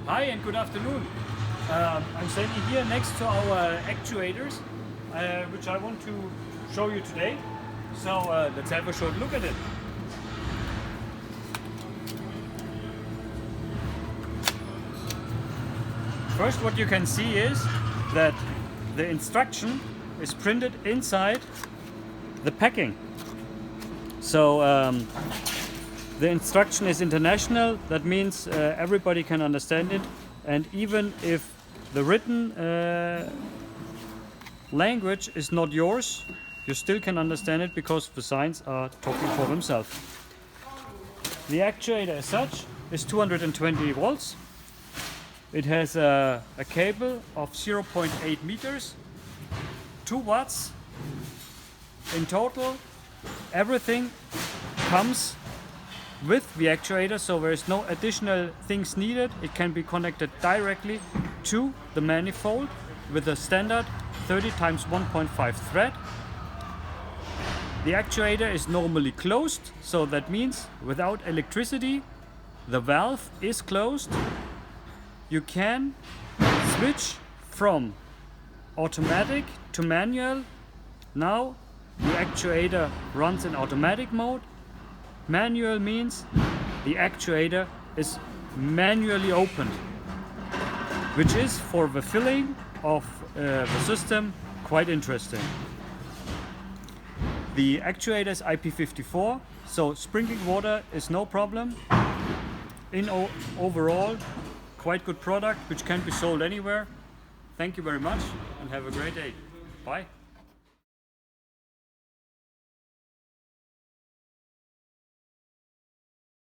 Hi and good afternoon. I'm standing here next to our actuators, which I want to show you today. So let's have a short look at it. First, what you can see is that the instruction is printed inside the packing. So the instruction is international. That means everybody can understand it, and even if the written language is not yours, you still can understand it because the signs are talking for themselves. The actuator as such is 220 volts. It has a cable of 0.8 meters, 2 watts in total. Everything comes with the actuator, so there is no additional things needed. It can be connected directly to the manifold with a standard 30 x 1.5 thread. The actuator is normally closed, so that means without electricity the valve is closed. You can switch from automatic to manual. Now the actuator runs in automatic mode. Manual means the actuator is manually opened, which is for the filling of the system quite interesting. The actuator is IP54, so sprinkling water is no problem. Overall, quite good product which can be sold anywhere. Thank you very much and have a great day. Bye.